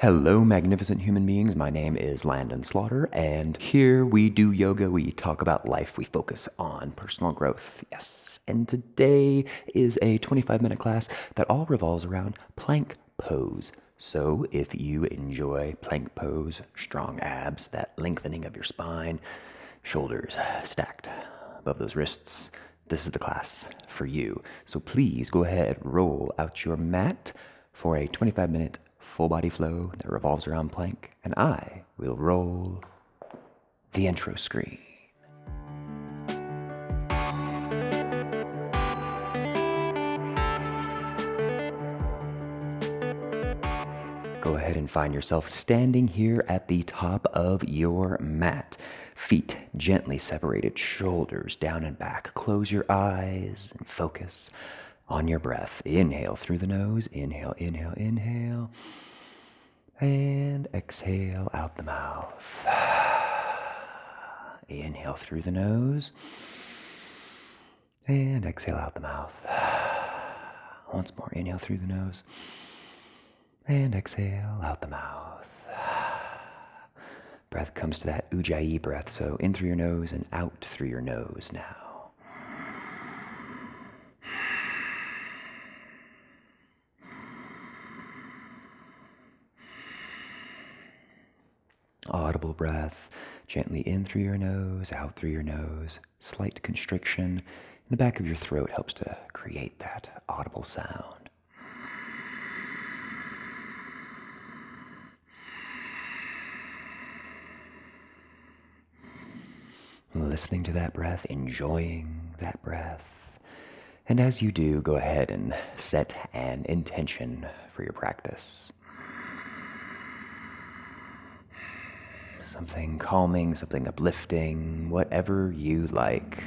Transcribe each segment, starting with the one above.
Hello, magnificent human beings. My name is Landon Slaughter, and here we do yoga. We talk about life. We focus on personal growth. Yes. And today is a 25-minute class that all revolves around plank pose. So if you enjoy plank pose, strong abs, that lengthening of your spine, shoulders stacked above those wrists, this is the class for you. So please go ahead, roll out your mat for a 25-minute full body flow that revolves around plank, and I will roll the intro screen. Go ahead and find yourself standing here at the top of your mat. Feet gently separated, shoulders down and back. Close your eyes and focus on your breath. Inhale through the nose. Inhale, inhale, inhale. And exhale out the mouth. Inhale through the nose. And exhale out the mouth. Once more, inhale through the nose. And exhale out the mouth. Breath comes to that ujjayi breath, so in through your nose and out through your nose now. Audible breath, gently in through your nose, out through your nose. Slight constriction in the back of your throat helps to create that audible sound. Listening to that breath, enjoying that breath. And as you do, go ahead and set an intention for your practice. Something calming, something uplifting, whatever you like.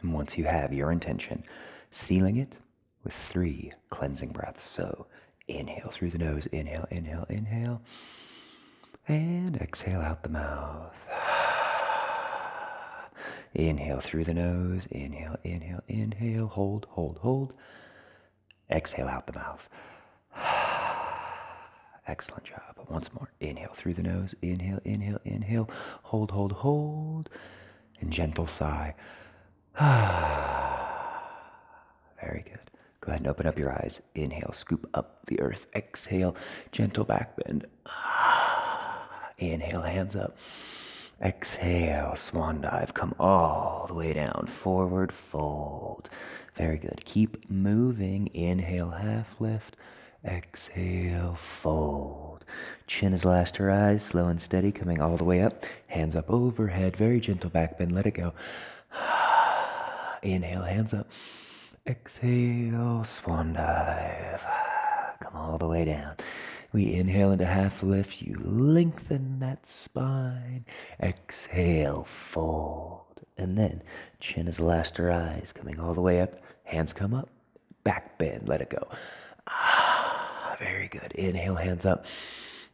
And once you have your intention, sealing it with 3 cleansing breaths. So inhale through the nose, inhale, inhale, inhale, and exhale out the mouth. Inhale through the nose, inhale, inhale, inhale, hold, hold, hold. Exhale out the mouth. Excellent job. Once more, inhale through the nose, inhale, inhale, inhale, hold, hold, hold, and gentle sigh. Very good. Go ahead and open up your eyes. Inhale, scoop up the earth. Exhale, gentle back bend. Inhale, hands up. Exhale, swan dive. Come all the way down. Forward fold. Very good. Keep moving. Inhale, half lift. Exhale, fold. Chin is last to rise. Slow and steady. Coming all the way up. Hands up overhead. Very gentle back bend. Let it go. Inhale, hands up. Exhale, swan dive. Come all the way down. We inhale into half lift. You lengthen that spine. Exhale, fold. And then chin is last to rise. Coming all the way up. Hands come up. Back bend. Let it go. Very good. Inhale, hands up.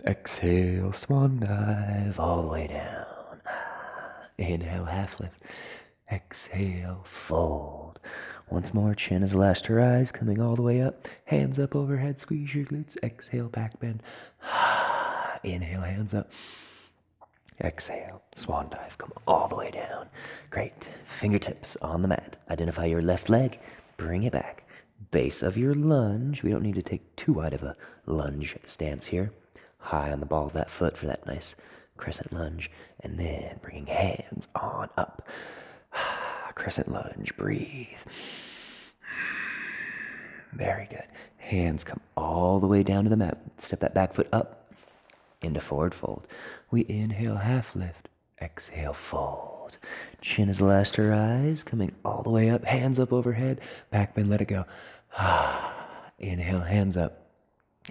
Exhale, swan dive. All the way down. Inhale, half lift. Exhale, fold. Once more, chin is last to rise, coming all the way up. Hands up overhead, squeeze your glutes. Exhale, back bend. Inhale, hands up. Exhale, swan dive. Come all the way down. Great. Fingertips on the mat. Identify your left leg. Bring it back. Base of your lunge. We don't need to take too wide of a lunge stance here. High on the ball of that foot for that nice crescent lunge. And then bringing hands on up. Crescent lunge, breathe. Very good. Hands come all the way down to the mat. Step that back foot up into forward fold. We inhale, half lift. Exhale, fold. Chin is last to rise, coming all the way up. Hands up overhead. Back bend, let it go. Inhale, hands up.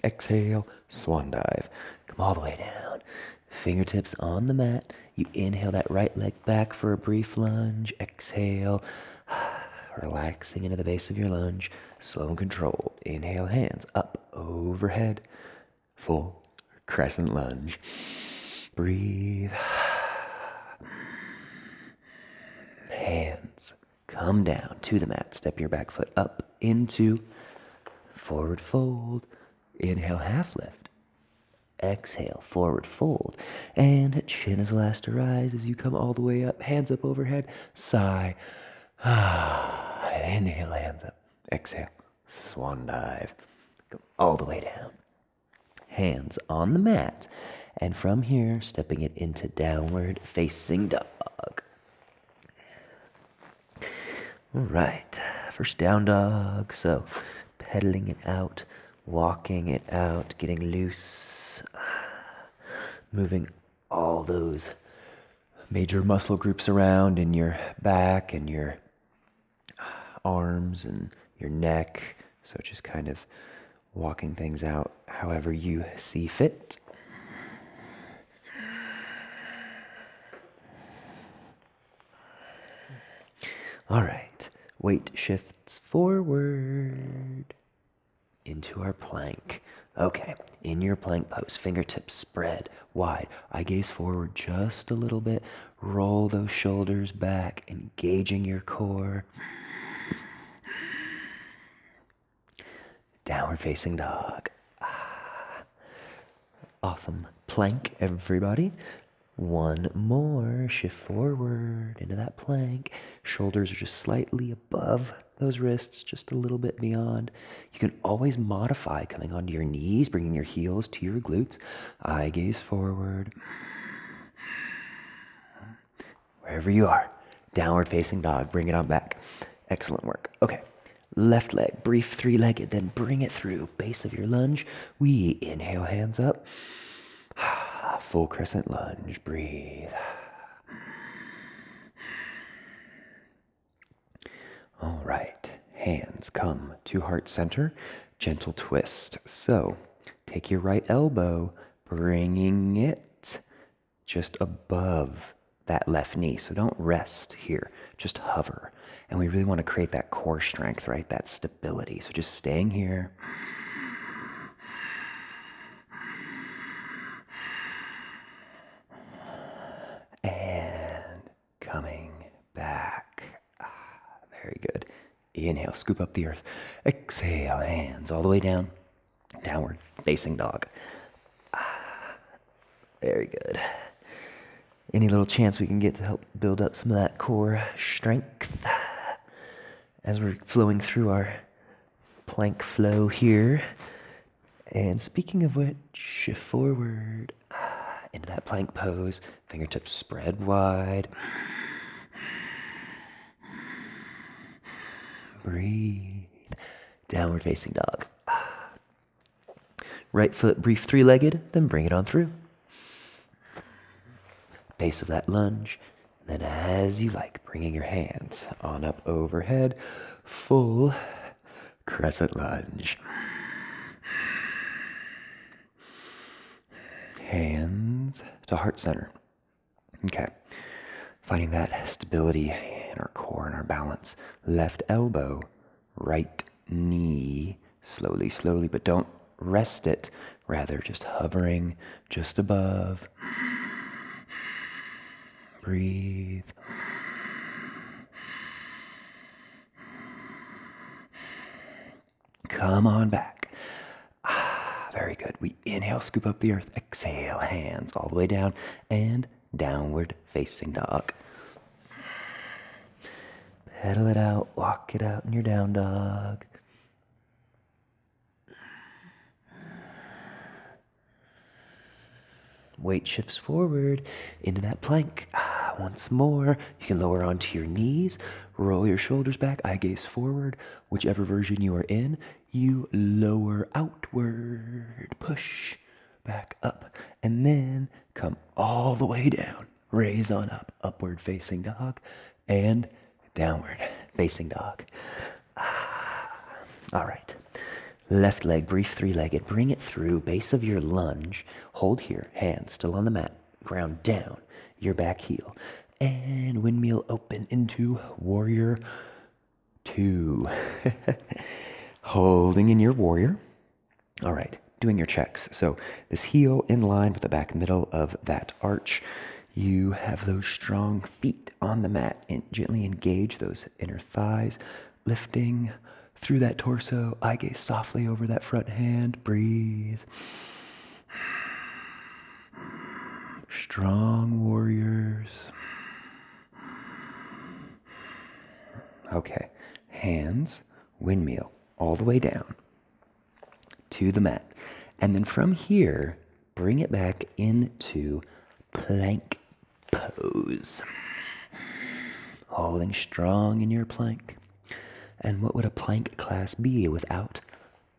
Exhale, swan dive. Come all the way down. Fingertips on the mat. You inhale that right leg back for a brief lunge. Exhale, relaxing into the base of your lunge. Slow and controlled. Inhale, hands up, overhead. Full crescent lunge. Breathe. Come down to the mat. Step your back foot up into forward fold. Inhale, half lift. Exhale, forward fold. And chin is last to rise as you come all the way up. Hands up overhead. Sigh. Inhale, hands up. Exhale, swan dive. Go all the way down. Hands on the mat. And from here, stepping it into downward facing dog. All right, first down dog. So pedaling it out, walking it out, getting loose, moving all those major muscle groups around in your back and your arms and your neck. So just kind of walking things out however you see fit. All right, weight shifts forward into our plank. Okay, in your plank pose, fingertips spread wide. Eye gaze forward just a little bit. Roll those shoulders back, engaging your core. Downward facing dog. Awesome. Plank, everybody. One more. Shift forward into that plank. Shoulders are just slightly above those wrists, just a little bit beyond. You can always modify coming onto your knees, bringing your heels to your glutes. Eye gaze forward. Wherever you are. Downward facing dog. Bring it on back. Excellent work. Okay. Left leg, brief three-legged, then bring it through. Base of your lunge. We inhale, hands up. Full crescent lunge. Breathe. All right. Hands come to heart center. Gentle twist. So take your right elbow, bringing it just above that left knee. So don't rest here. Just hover. And we really want to create that core strength, right? That stability. So just staying here. And coming back. Very good. Inhale, scoop up the earth. Exhale, hands all the way down. Downward facing dog. Very good. Any little chance we can get to help build up some of that core strength as we're flowing through our plank flow here. And speaking of which, shift forward into that plank pose. Fingertips spread wide. Breathe. Downward facing dog. Right foot brief three-legged, then bring it on through. Base of that lunge. Then as you like, bringing your hands on up overhead. Full crescent lunge. Hands to heart center. Okay. Finding that stability in our core and our balance. Left elbow, right knee. Slowly, slowly, but don't rest it. Rather, just hovering just above. Breathe. Come on back. Very good. We inhale, scoop up the earth. Exhale, hands all the way down and downward facing dog. Pedal it out, walk it out in your down dog. Weight shifts forward into that plank. Once more, you can lower onto your knees, roll your shoulders back, eye gaze forward. Whichever version you are in, you lower outward, push back up, and then come all the way down. Raise on up, upward facing dog, and downward facing dog. All right. Left leg, brief three-legged. Bring it through, base of your lunge. Hold here, hands still on the mat. Ground down, your back heel. And windmill open into warrior two. Holding in your warrior. All right, doing your checks. So this heel in line with the back middle of that arch. You have those strong feet on the mat and gently engage those inner thighs, lifting through that torso. Eye gaze softly over that front hand. Breathe. Strong warriors. Okay, hands, windmill, all the way down to the mat. And then from here, bring it back into plank pose. Holding strong in your plank. And what would a plank class be without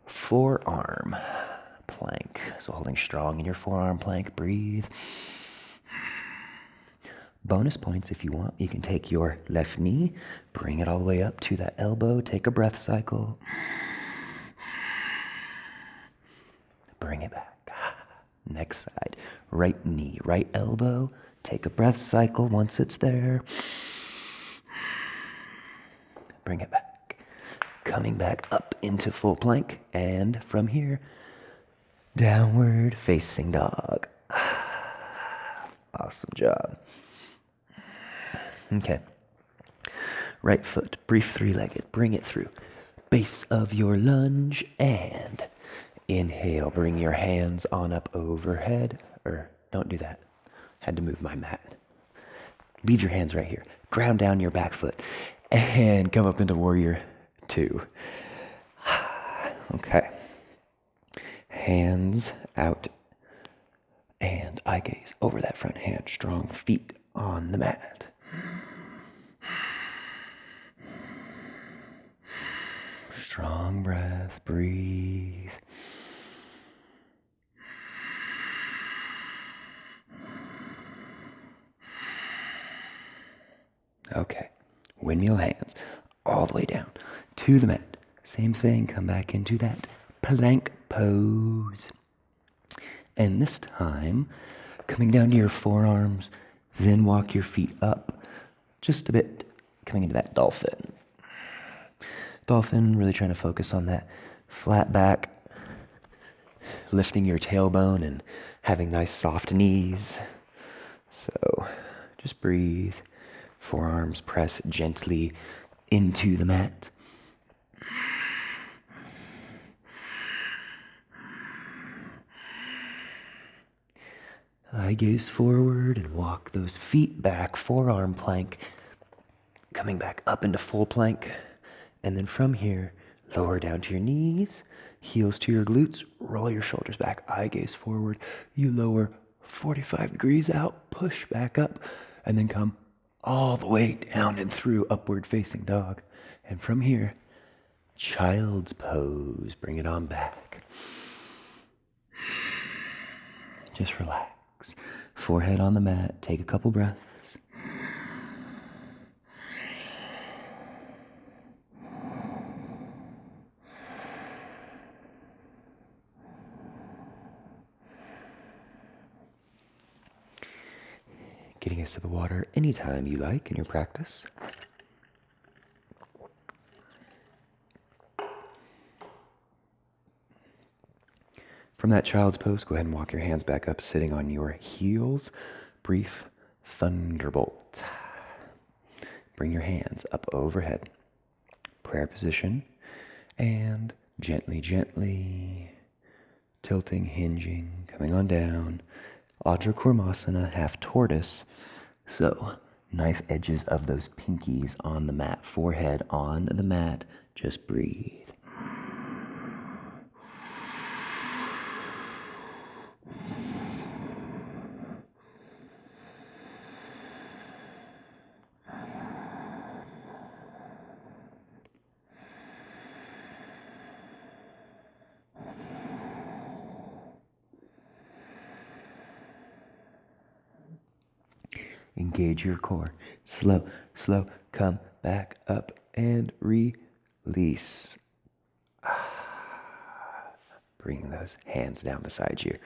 forearm plank? So holding strong in your forearm plank, breathe. Bonus points if you want. You can take your left knee, bring it all the way up to that elbow, take a breath cycle. Bring it back. Next side, right knee, right elbow, take a breath cycle once it's there. Bring it back. Coming back up into full plank, and from here, downward facing dog. Awesome job. Okay. Right foot, brief three-legged, bring it through. Base of your lunge, and inhale, bring your hands on up overhead, or don't do that. Had to move my mat. Leave your hands right here. Ground down your back foot, and come up into warrior two. Okay. Hands out, and eye gaze over that front hand. Strong feet on the mat. Strong breath, breathe. Okay, windmill hands all the way down to the mat. Same thing, come back into that plank pose. And this time, coming down to your forearms, then walk your feet up just a bit, coming into that dolphin. Dolphin, really trying to focus on that flat back, lifting your tailbone and having nice soft knees. So just breathe. Forearms press gently into the mat. Eye gaze forward and walk those feet back, forearm plank, coming back up into full plank. And then from here, lower down to your knees, heels to your glutes, roll your shoulders back, eye gaze forward. You lower 45 degrees out, push back up, and then come all the way down and through upward facing dog. And from here, child's pose, bring it on back. Just relax. Forehead on the mat, take a couple breaths. Getting us to the water anytime you like in your practice. From that child's pose, go ahead and walk your hands back up, sitting on your heels. Brief thunderbolt. Bring your hands up overhead. Prayer position. And gently, gently tilting, hinging, coming on down. Adra Kurmasana, half tortoise. So, knife edges of those pinkies on the mat, forehead on the mat. Just breathe. Engage your core. Slow, slow. Come back up and release. Bring those hands down beside you.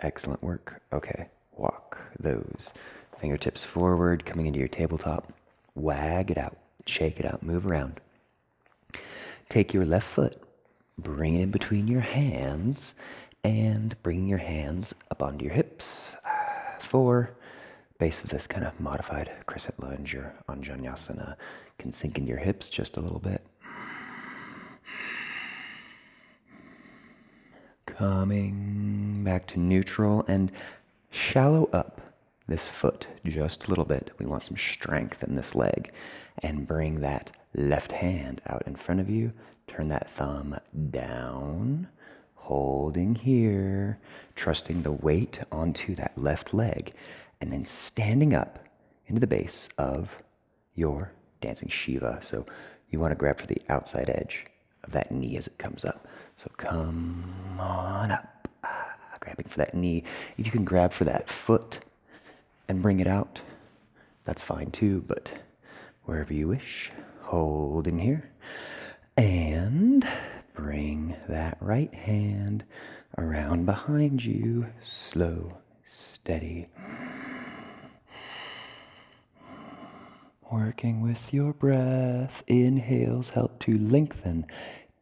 Excellent work. Okay, walk those fingertips forward, coming into your tabletop. Wag it out, shake it out, move around. Take your left foot, bring it in between your hands, and bring your hands up onto your hips. 4, Base of this kind of modified crescent lunge or Anjaneyasana can sink into your hips just a little bit. Coming back to neutral and shallow up this foot just a little bit. We want some strength in this leg. And bring that left hand out in front of you. Turn that thumb down. Holding here. Trusting the weight onto that left leg. And then standing up into the base of your dancing Shiva. So you want to grab for the outside edge of that knee as it comes up. So come on up. Grabbing for that knee. If you can grab for that foot and bring it out, that's fine too, but wherever you wish, holding here. And bring that right hand around behind you, slow, steady. Working with your breath, inhales help to lengthen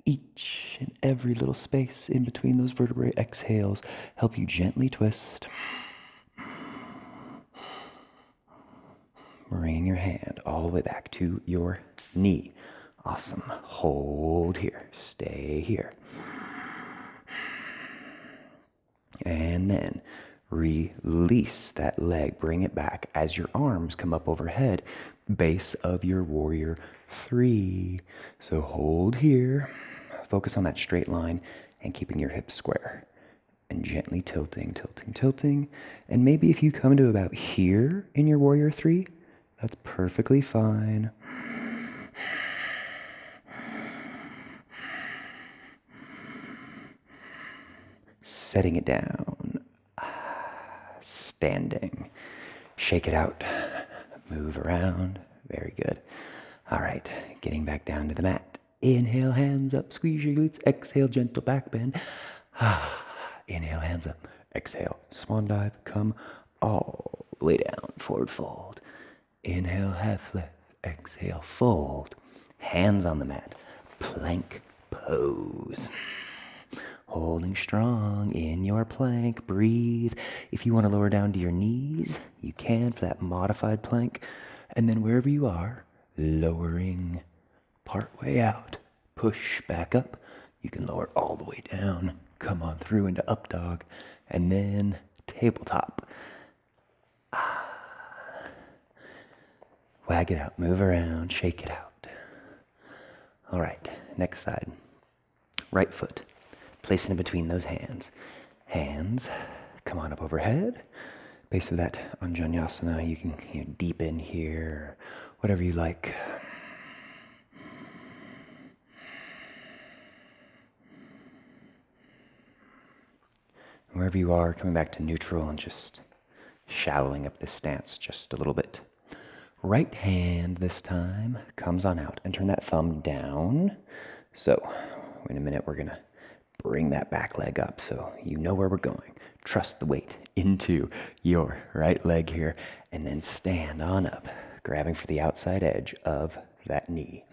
each and every little space in between those vertebrae. Exhales help you gently twist. Bringing your hand all the way back to your knee. Awesome. Hold here. Stay here. And then release that leg. Bring it back as your arms come up overhead. Base of your warrior 3. So hold here. Focus on that straight line and keeping your hips square. And gently tilting, tilting, tilting. And maybe if you come to about here in your warrior 3, that's perfectly fine. Setting it down. Standing. Shake it out. Move around. Very good. All right, getting back down to the mat. Inhale, hands up, squeeze your glutes. Exhale, gentle back bend. Inhale, hands up. Exhale, swan dive. Come all the way down, forward fold. Inhale, half lift. Exhale, fold. Hands on the mat. Plank pose. Holding strong in your plank. Breathe. If you want to lower down to your knees, you can for that modified plank. And then wherever you are, lowering part way out. Push back up. You can lower all the way down. Come on through into up dog. And then tabletop. Wag it out. Move around. Shake it out. All right. Next side. Right foot. Place it in between those hands. Hands come on up overhead. Base of that Anjaneyasana. You can deepen here. Whatever you like. Wherever you are, coming back to neutral and just shallowing up this stance just a little bit. Right hand this time comes on out and turn that thumb down. So in a minute, we're going to bring that back leg up so you know where we're going. Trust the weight into your right leg here and then stand on up, grabbing for the outside edge of that knee.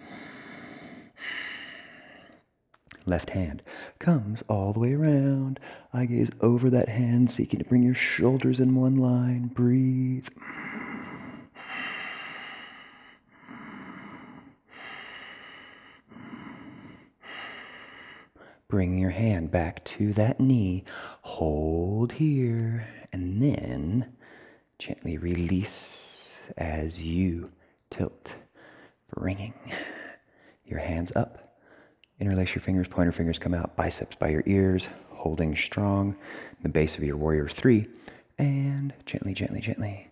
Left hand comes all the way around. Eye gaze over that hand, seeking to bring your shoulders in one line. Breathe. Bring your hand back to that knee. Hold here. And then gently release as you tilt. Bringing your hands up. Interlace your fingers, pointer fingers come out, biceps by your ears, holding strong, the base of your warrior 3, and gently, gently, gently,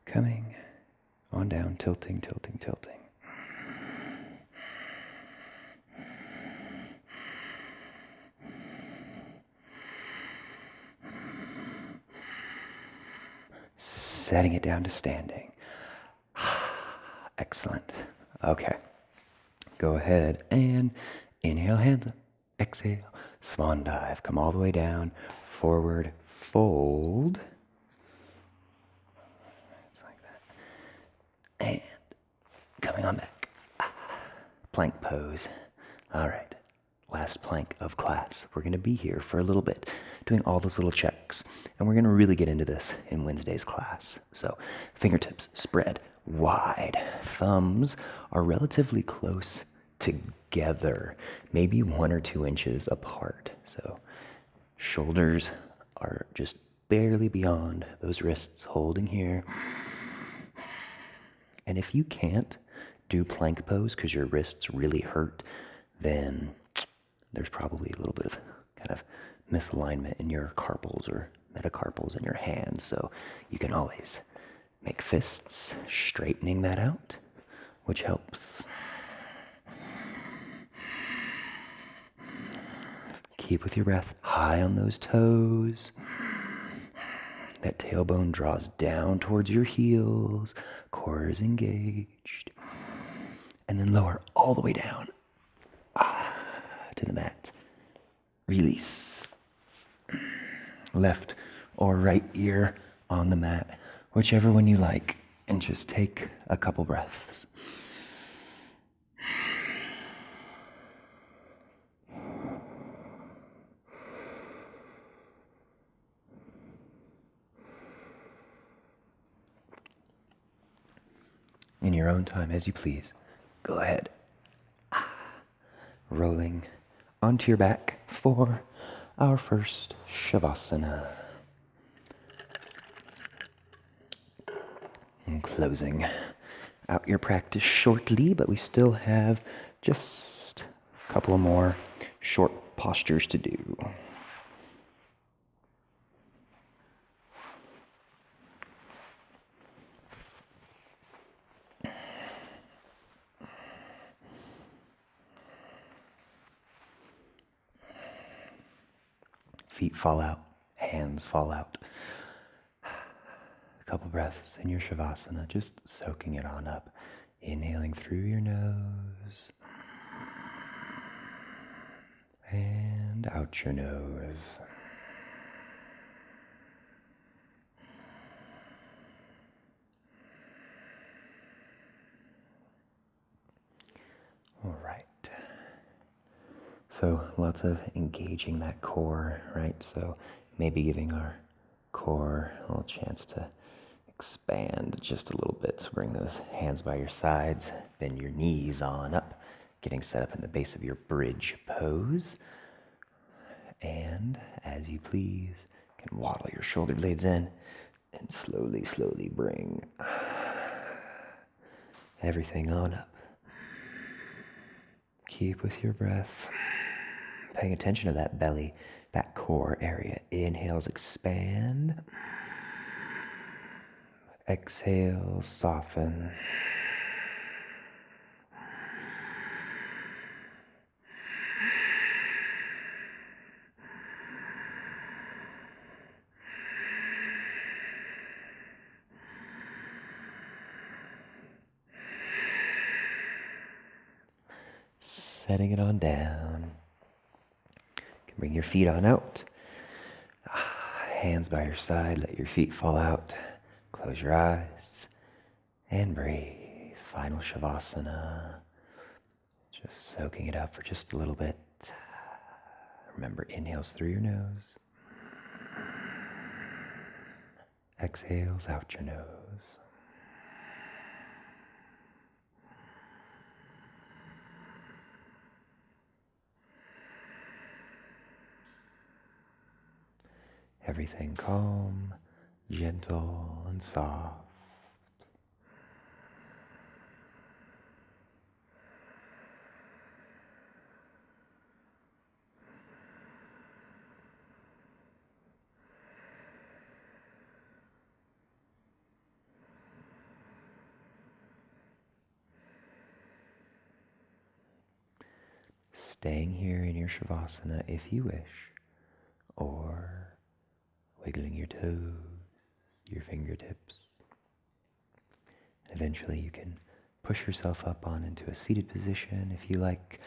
coming on down, tilting, tilting, tilting. Setting it down to standing. Excellent. Okay. Go ahead and inhale, hands up. Exhale, swan dive. Come all the way down, forward, fold. It's like that. And coming on back. Plank pose. All right. last plank of class. We're going to be here for a little bit, doing all those little checks. And we're going to really get into this in Wednesday's class. So fingertips spread wide. Thumbs are relatively close together, maybe 1 or 2 inches apart. So shoulders are just barely beyond those wrists, holding here. And if you can't do plank pose because your wrists really hurt, then there's probably a little bit of kind of misalignment in your carpals or metacarpals in your hands. So you can always make fists, straightening that out, which helps. Keep with your breath high on those toes. That tailbone draws down towards your heels, core is engaged. And then lower all the way down to the mat. Release. Left or right ear on the mat, whichever one you like, and just take a couple breaths. In your own time, as you please, go ahead. Rolling onto your back for our first shavasana. And closing out your practice shortly, but we still have just a couple more short postures to do. Feet fall out, hands fall out. A couple breaths in your shavasana, just soaking it on up. Inhaling through your nose and out your nose. All right. So lots of engaging that core, right? So maybe giving our core a little chance to expand just a little bit. So bring those hands by your sides, bend your knees on up, getting set up in the base of your bridge pose. And as you please, you can waddle your shoulder blades in and slowly, slowly bring everything on up. Keep with your breath, paying attention to that belly, that core area. Inhales, expand. Exhale, soften. Setting it on down. You can bring your feet on out. Hands by your side, let your feet fall out. Close your eyes and breathe. Final shavasana. Just soaking it up for just a little bit. Remember, inhales through your nose. Exhales out your nose. Everything calm, gentle, and soft. Staying here in your shavasana if you wish, or wiggling your toes, your fingertips. Eventually you can push yourself up on into a seated position if you like,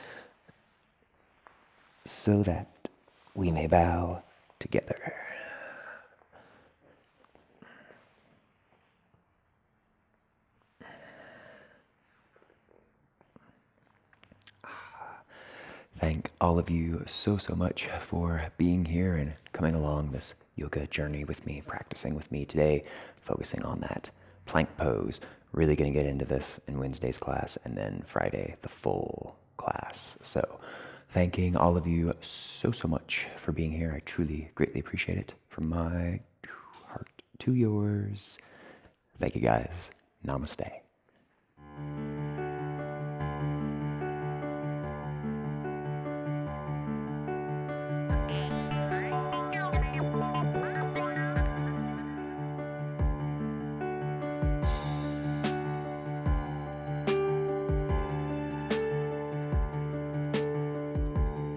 so that we may bow together. thank all of you so much for being here and coming along this yoga journey with me, practicing with me today, focusing on that plank pose. Really going to get into this in Wednesday's class, and then Friday, the full class. So thanking all of you so much for being here. I truly, greatly appreciate it. From my heart to yours. Thank you guys. Namaste.